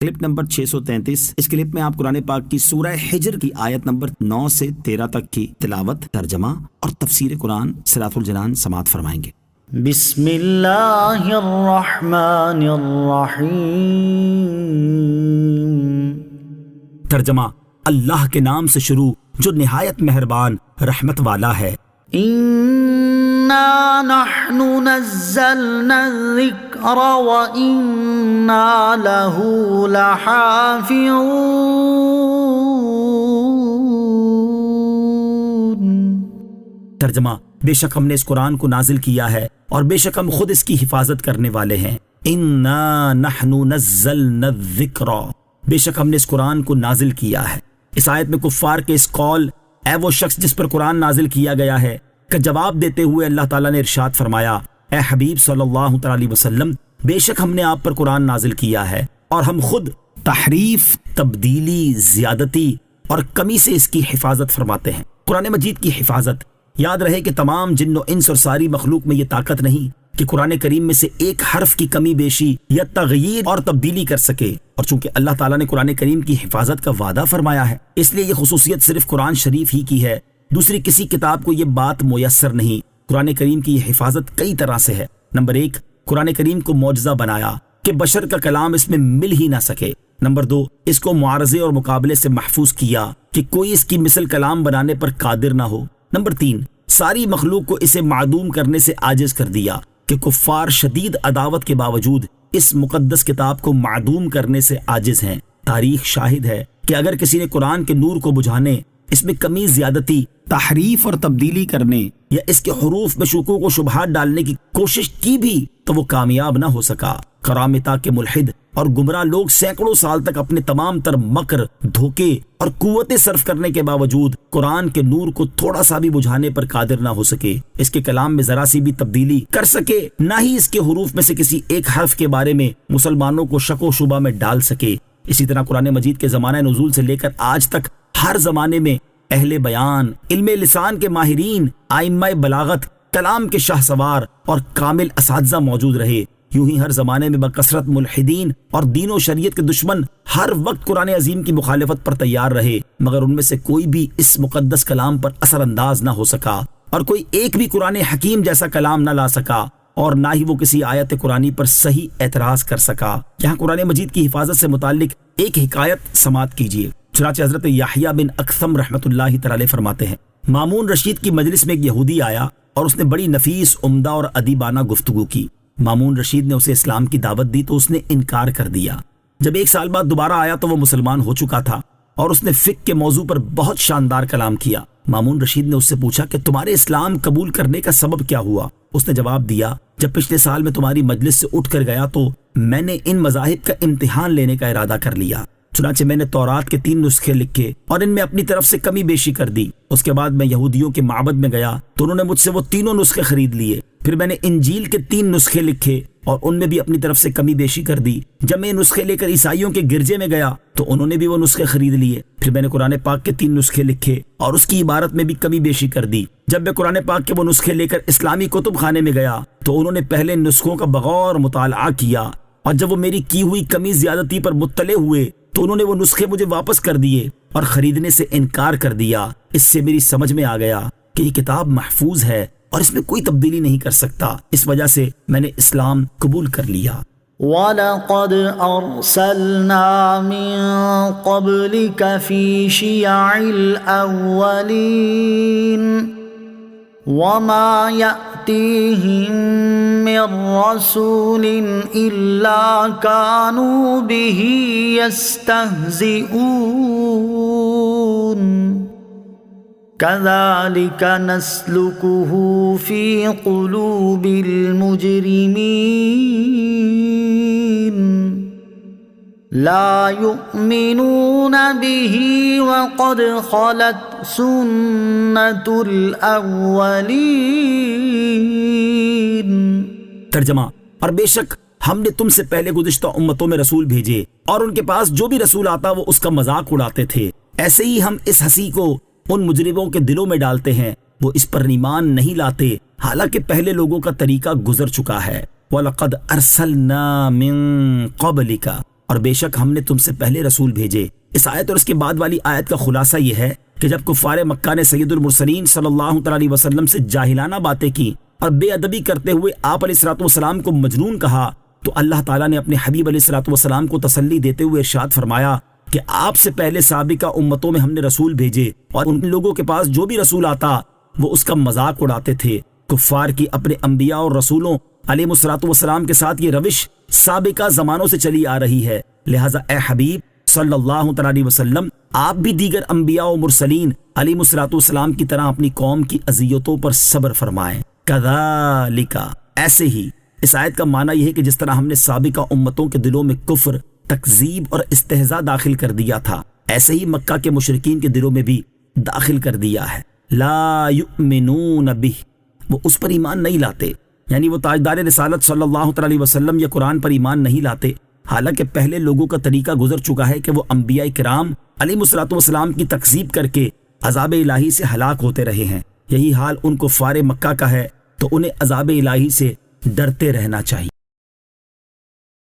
Clip number 633۔ اس clip میں آپ قرآن پاک کی سورہ حجر کی آیت نمبر 9 سے 13 تک کی تلاوت، ترجمہ اور تفسیر قرآن صراط الجنان سماعت فرمائیں گے۔ بسم اللہ الرحمن الرحیم۔ ترجمہ: اللہ کے نام سے شروع جو نہایت مہربان رحمت والا ہے۔ اِنَّا نَحْنُ نَزَّلْنَا الذِّكْرَ وَإِنَّا لَهُ لَحَافِظُونَ۔ ترجمہ: بے شک ہم نے اس قرآن کو نازل کیا ہے اور بے شک ہم خود اس کی حفاظت کرنے والے ہیں۔ اِنَّا نَحْنُ نَزَّلْنَا الذِّكْرَ، بے شک ہم نے اس قرآن کو نازل کیا ہے۔ اس آیت میں کفار کے اس قول اے وہ شخص جس پر قرآن نازل کیا گیا ہے کا جواب دیتے ہوئے اللہ تعالیٰ نے ارشاد فرمایا: اے حبیب صلی اللہ تعالیٰ علیہ وسلم، بے شک ہم نے آپ پر قرآن نازل کیا ہے اور ہم خود تحریف، تبدیلی، زیادتی اور کمی سے اس کی حفاظت فرماتے ہیں۔ قرآن مجید کی حفاظت، یاد رہے کہ تمام جن و انس اور ساری مخلوق میں یہ طاقت نہیں کہ قرآن کریم میں سے ایک حرف کی کمی بیشی یا تغییر اور تبدیلی کر سکے، اور چونکہ اللہ تعالیٰ نے قرآن کریم کی حفاظت کا وعدہ فرمایا ہے اس لیے یہ خصوصیت صرف قرآن شریف ہی کی ہے، دوسری کسی کتاب کو یہ بات میسر نہیں۔ قرآن کریم کی یہ حفاظت کئی طرح سے ہے۔ نمبر 1، قرآن کریم کو معجزہ بنایا کہ بشر کا کلام اس میں مل ہی نہ سکے۔ نمبر 2، اس کو معارضے اور مقابلے سے محفوظ کیا کہ کوئی اس کی مثل کلام بنانے پر قادر نہ ہو۔ نمبر 3، ساری مخلوق کو اسے معدوم کرنے سے عاجز کر دیا کہ کفار شدید عداوت کے باوجود اس مقدس کتاب کو معدوم کرنے سے عاجز ہیں۔ تاریخ شاہد ہے کہ اگر کسی نے قرآن کے نور کو بجھانے، اس میں کمی، زیادتی، تحریف اور تبدیلی کرنے یا اس کے حروف میں شکوک و شبہات ڈالنے کی کوشش کی بھی تو وہ کامیاب نہ ہو سکا۔ کرامتا کے ملحد اور گمراہ لوگ سینکڑوں سال تک اپنے تمام تر مکر، دھوکے اور قوتیں صرف کرنے کے باوجود قرآن کے نور کو تھوڑا سا بھی بجھانے پر قادر نہ ہو سکے، اس کے کلام میں ذرا سی بھی تبدیلی کر سکے، نہ ہی اس کے حروف میں سے کسی ایک حرف کے بارے میں مسلمانوں کو شک و شبہ میں ڈال سکے۔ اسی طرح قرآن مجید کے زمانہ نزول سے لے کر آج تک ہر زمانے میں اہل بیان، علم لسان کے ماہرین، ائمہ بلاغت، کلام کے شاہ سوار اور کامل اساتذہ موجود رہے۔ یوں ہی ہر زمانے میں بکثرت ملحدین اور دین و شریعت کے دشمن ہر وقت قرآن عظیم کی مخالفت پر تیار رہے، مگر ان میں سے کوئی بھی اس مقدس کلام پر اثر انداز نہ ہو سکا، اور کوئی ایک بھی قرآن حکیم جیسا کلام نہ لا سکا، اور نہ ہی وہ کسی آیت قرآنی پر صحیح اعتراض کر سکا۔ یہاں قرآن مجید کی حفاظت سے متعلق ایک حکایت سماعت کیجیے۔ چنانچہ حضرت یحییٰ بن اکثم رحمۃ اللہ تعالی فرماتے ہیں، مامون رشید کی مجلس میں ایک یہودی آیا اور اس نے بڑی نفیس، عمدہ اور ادیبانہ گفتگو کی۔ مامون رشید نے اسے اسلام کی دعوت دی تو اس نے انکار کر دیا۔ جب 1 سال بعد دوبارہ آیا تو وہ مسلمان ہو چکا تھا اور اس نے فقہ کے موضوع پر بہت شاندار کلام کیا۔ مامون رشید نے اس سے پوچھا کہ تمہارے اسلام قبول کرنے کا سبب کیا ہوا؟ اس نے جواب دیا، جب پچھلے سال میں تمہاری مجلس سے اٹھ کر گیا تو میں نے ان مذاہب کا امتحان لینے کا ارادہ کر لیا، چنانچہ میں نے تورات کے 3 نسخے لکھے اور ان میں اپنی طرف سے کمی بیشی کر دی۔ اس کے بعد میں یہودیوں کے معبد میں گیا تو انہوں نے مجھ سے وہ تینوں نسخے خرید لیے۔ پھر میں نے انجیل کے 3 نسخے لکھے اور ان میں بھی اپنی طرف سے کمی بیشی کر دی۔ جب میں نسخے لے کر عیسائیوں کے گرجے میں گیا تو انہوں نے بھی وہ نسخے خرید لیے۔ پھر میں نے قرآن پاک کے 3 نسخے لکھے اور اس کی عبارت میں بھی کمی بیشی کر دی۔ جب میں قرآن پاک کے وہ نسخے لے کر اسلامی کتب خانے میں گیا تو انہوں نے پہلے نسخوں کا بغور مطالعہ کیا، اور جب وہ میری کی ہوئی کمی زیادتی پر مطلع ہوئے تو انہوں نے وہ نسخے مجھے واپس کر دیے اور خریدنے سے انکار کر دیا۔ اس سے میری سمجھ میں آ گیا کہ یہ کتاب محفوظ ہے اور اس میں کوئی تبدیلی نہیں کر سکتا، اس وجہ سے میں نے اسلام قبول کر لیا۔ وَلَقَدْ أَرْسَلْنَا مِن قَبْلِكَ فِي شِيَعِ الْأَوَّلِينَ وَمَا يَأْتِيهِم مِّن رَّسُولٍ إِلَّا كَانُوا بِهِ يَسْتَهْزِئُونَ كَذَلِكَ نَسْلُكُهُ فِي قُلُوبِ الْمُجْرِمِينَ لَا يُؤْمِنُونَ بِهِ وَقَدْ خَلَتْ سُنَّةُ الْأَوَّلِينَ۔ ترجمہ: اور بے شک ہم نے تم سے پہلے گزشتہ امتوں میں رسول بھیجے اور ان کے پاس جو بھی رسول آتا وہ اس کا مذاق اڑاتے تھے، ایسے ہی ہم اس ہنسی کو ان مجرموں کے دلوں میں ڈالتے ہیں، وہ اس پر ایمان نہیں لاتے حالانکہ پہلے لوگوں کا طریقہ گزر چکا ہے۔ وَلَقَدْ أَرْسَلْنَا مِن قَبْلِكَ، اور بے شک ہم نے تم سے پہلے رسول بھیجے۔ اس آیت اور اس کے بعد والی آیت کا خلاصہ یہ ہے کہ جب کفار مکہ نے سید المرسلین صلی اللہ تعالی علیہ وسلم سے جاہلانہ باتیں کی اور بے ادبی کرتے ہوئے آپ علیہ الصلوۃ والسلام کو مجنون کہا، تو اللہ تعالیٰ نے اپنے حبیب علیہ الصلوۃ والسلام کو تسلی دیتے ہوئے ارشاد فرمایا کہ آپ سے پہلے سابقہ امتوں میں ہم نے رسول بھیجے اور ان لوگوں کے پاس جو بھی رسول آتا وہ اس کا مذاق اڑاتے تھے۔ کفار کی اپنے انبیاء اور رسولوں علیہ الصلوۃ والسلام کے ساتھ یہ روش سابقہ زمانوں سے چلی آ رہی ہے، لہٰذا اے حبیب صلی اللہ تعالی علیہ وسلم آپ بھی دیگر انبیاء و مرسلین علیہ الصلوۃ والسلام کی طرح اپنی قوم کی اذیتوں پر صبر فرمائیں۔ کذالک، ایسے ہی۔ اس آیت کا معنی یہ ہے کہ جس طرح ہم نے سابقہ امتوں کے دلوں میں کفر، تکذیب اور استہزاء داخل کر دیا تھا، ایسے ہی مکہ کے مشرکین کے دلوں میں بھی داخل کر دیا ہے۔ لا یؤمنون بہ، وہ اس پر ایمان نہیں لاتے، یعنی وہ تاجدار رسالت صلی اللہ تعالی علیہ وسلم یا قرآن پر ایمان نہیں لاتے، حالانکہ پہلے لوگوں کا طریقہ گزر چکا ہے کہ وہ انبیاء کرام علیہ الصلوۃ والسلام کی تکذیب کر کے عذاب الہی سے ہلاک ہوتے رہے ہیں۔ یہی حال ان کفار مکہ کا ہے، تو انہیں عذاب الہی سے ڈرتے رہنا چاہیے۔